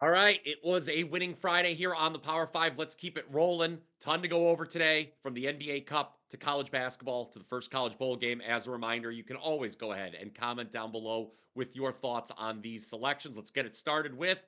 All right, it was a winning Friday here on the Power 5. Let's keep it rolling. Ton to go over today from the NBA Cup to college basketball to the first college bowl game. As a reminder, you can always go ahead and comment down below with your thoughts on these selections. Let's get it started with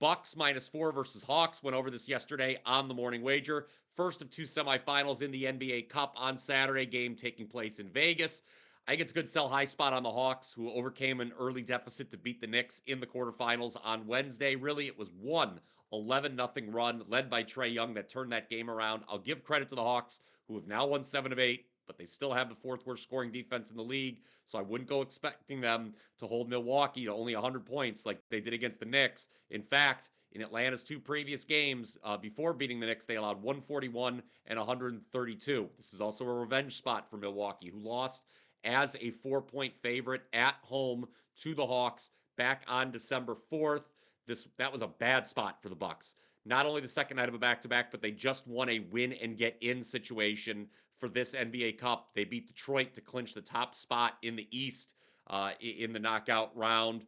Bucks -4 versus Hawks. Went over this yesterday on the morning wager. First of two semifinals in the NBA Cup on Saturday, game taking place in Vegas. I think it's a good sell high spot on the Hawks, who overcame an early deficit to beat the Knicks in the quarterfinals on Wednesday. Really, it was one 11-0 run led by Trae Young that turned that game around. I'll give credit to the Hawks, who have now won 7 of 8, but they still have the fourth worst scoring defense in the league. So I wouldn't go expecting them to hold Milwaukee to only 100 points like they did against the Knicks. In fact, in Atlanta's two previous games before beating the Knicks, they allowed 141 and 132. This is also a revenge spot for Milwaukee, who lost as a 4-point favorite at home to the Hawks back on December 4th. That was a bad spot for the Bucks. Not only the second night of a back-to-back, but they just won a win and get in situation for this NBA Cup. They beat Detroit to clinch the top spot in the East in the knockout round.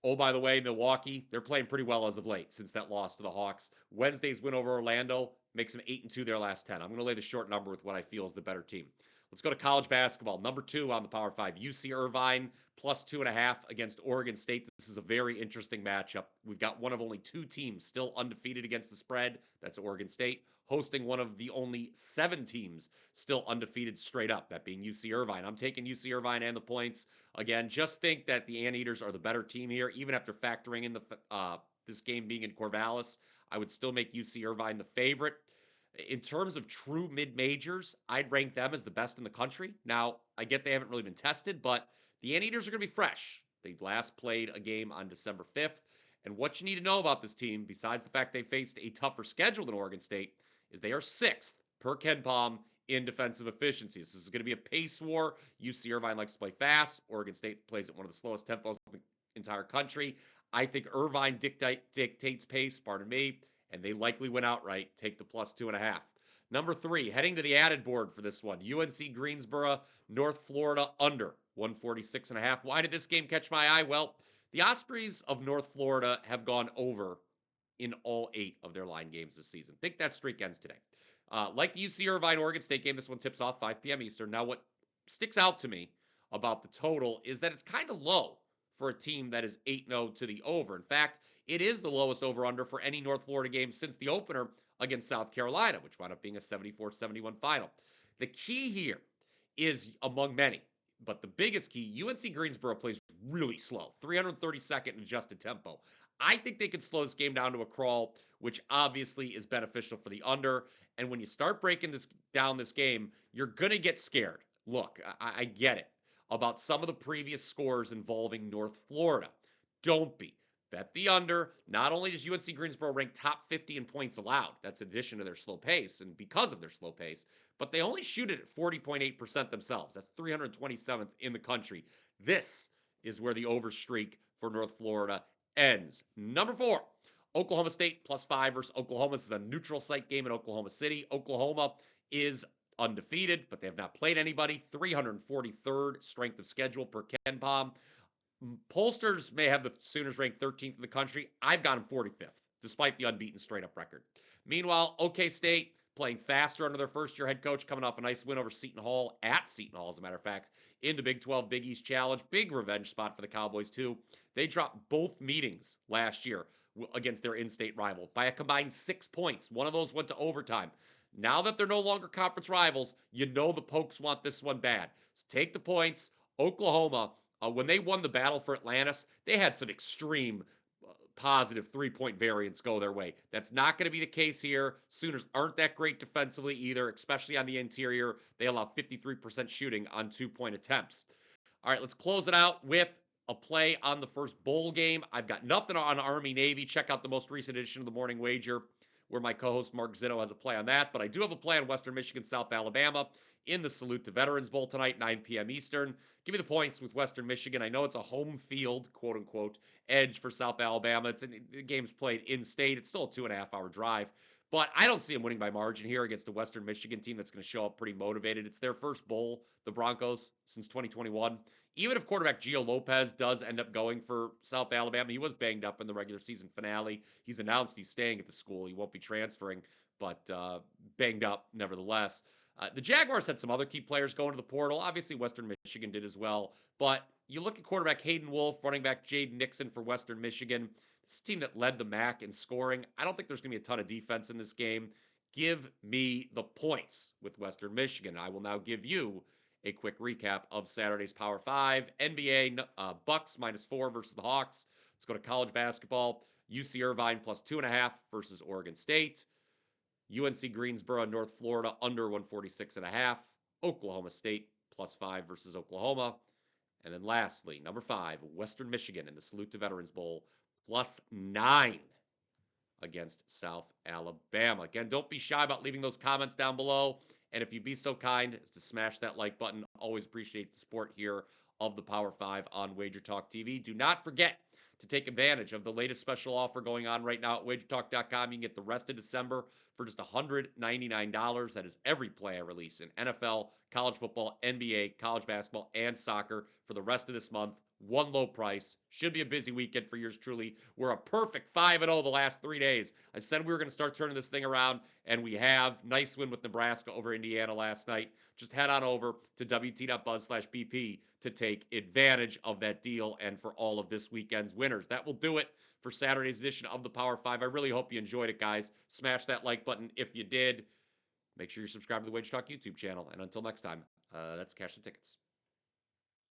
Oh, by the way, Milwaukee, they're playing pretty well as of late since that loss to the Hawks. Wednesday's win over Orlando makes them 8-2 their last 10. I'm going to lay the short number with what I feel is the better team. Let's go to college basketball. Number 2 on the Power 5, UC Irvine plus 2.5 against Oregon State. This is a very interesting matchup. We've got one of only two teams still undefeated against the spread. That's Oregon State, hosting one of the only 7 teams still undefeated straight up, that being UC Irvine. I'm taking UC Irvine and the points. Again, just think that the Anteaters are the better team here, even after factoring in this game being in Corvallis. I would still make UC Irvine the favorite. In terms of true mid majors, I'd rank them as the best in the country. Now, I get they haven't really been tested, but the Anteaters are going to be fresh. They last played a game on December 5th. And what you need to know about this team, besides the fact they faced a tougher schedule than Oregon State, is they are 6th per KenPom in defensive efficiency. This is going to be a pace war. UC Irvine likes to play fast. Oregon State plays at one of the slowest tempos in the entire country. I think Irvine dictates pace, pardon me, and they likely win outright. Take the plus 2.5. Number 3, heading to the added board for this one, UNC Greensboro, North Florida under 146.5. Why did this game catch my eye? Well, the Ospreys of North Florida have gone over in all 8 of their line games this season. Think that streak ends today. Like the UC Irvine Oregon State game, this one tips off 5 p.m. Eastern. Now, what sticks out to me about the total is that it's kind of low for a team that is 8-0 to the over. In fact, it is the lowest over-under for any North Florida game since the opener against South Carolina, which wound up being a 74-71 final. The key here is among many, but the biggest key, UNC Greensboro plays really slow, 332nd in adjusted tempo. I think they can slow this game down to a crawl, which obviously is beneficial for the under. And when you start breaking this game, you're going to get scared. Look, I get it about some of the previous scores involving North Florida. Don't be. Bet the under. Not only does UNC Greensboro rank top 50 in points allowed, that's in addition to their slow pace and because of their slow pace, but they only shoot it at 40.8% themselves. That's 327th in the country. This is where the over streak for North Florida ends. Number 4, Oklahoma State +5 versus Oklahoma. This is a neutral site game in Oklahoma City. Oklahoma is undefeated, but they have not played anybody. 343rd strength of schedule per KenPom. Pollsters may have the Sooners ranked 13th in the country. I've got them 45th, despite the unbeaten straight-up record. Meanwhile, OK State playing faster under their first-year head coach, coming off a nice win over Seton Hall, at Seton Hall, as a matter of fact, in the Big 12 Big East Challenge. Big revenge spot for the Cowboys, too. They dropped both meetings last year against their in-state rival by a combined 6 points. One of those went to overtime. Now that they're no longer conference rivals, you know the Pokes want this one bad. So take the points. Oklahoma, when they won the battle for Atlantis, they had some extreme positive 3-point variance go their way. That's not going to be the case here. Sooners aren't that great defensively either, especially on the interior. They allow 53% shooting on 2-point attempts. All right, let's close it out with a play on the first bowl game. I've got nothing on Army Navy. Check out the most recent edition of the Morning Wager, where my co-host Mark Zitto has a play on that. But I do have a play on Western Michigan, South Alabama in the Salute to Veterans Bowl tonight, 9 p.m. Eastern. Give me the points with Western Michigan. I know it's a home field, quote unquote, edge for South Alabama. The game's played in state. It's still a 2.5-hour drive. But I don't see them winning by margin here against a Western Michigan team that's going to show up pretty motivated. It's their first bowl, the Broncos, since 2021 even if quarterback Gio Lopez does end up going for South Alabama, he was banged up in the regular season finale. He's announced he's staying at the school. He won't be transferring, but banged up nevertheless. The Jaguars had some other key players going to the portal. Obviously, Western Michigan did as well. But you look at quarterback Hayden Wolf, running back Jade Nixon for Western Michigan. This is a team that led the MAC in scoring. I don't think there's going to be a ton of defense in this game. Give me the points with Western Michigan. I will now give you a quick recap of Saturday's Power 5. NBA Bucks -4 versus the Hawks. Let's go to college basketball. UC Irvine +2.5 versus Oregon State. UNC Greensboro, North Florida, under 146.5. Oklahoma State +5 versus Oklahoma. And then lastly, number 5, Western Michigan in the Salute to Veterans Bowl, +9 against South Alabama. Again, don't be shy about leaving those comments down below. And if you'd be so kind as to smash that like button, always appreciate the support here of the Power 5 on WagerTalk TV. Do not forget to take advantage of the latest special offer going on right now at WagerTalk.com. You can get the rest of December for just $199. That is every play I release in NFL, college football, NBA, college basketball, and soccer for the rest of this month. One low price. Should be a busy weekend for yours truly. We're a perfect 5-0 the last 3 days. I said we were going to start turning this thing around, and we have. Nice win with Nebraska over Indiana last night. Just head on over to wt.buzz/BP to take advantage of that deal and for all of this weekend's winners. That will do it for Saturday's edition of the Power 5. I really hope you enjoyed it, guys. Smash that like button if you did. Make sure you're subscribed to the WagerTalk YouTube channel. And until next time, let's cash some tickets.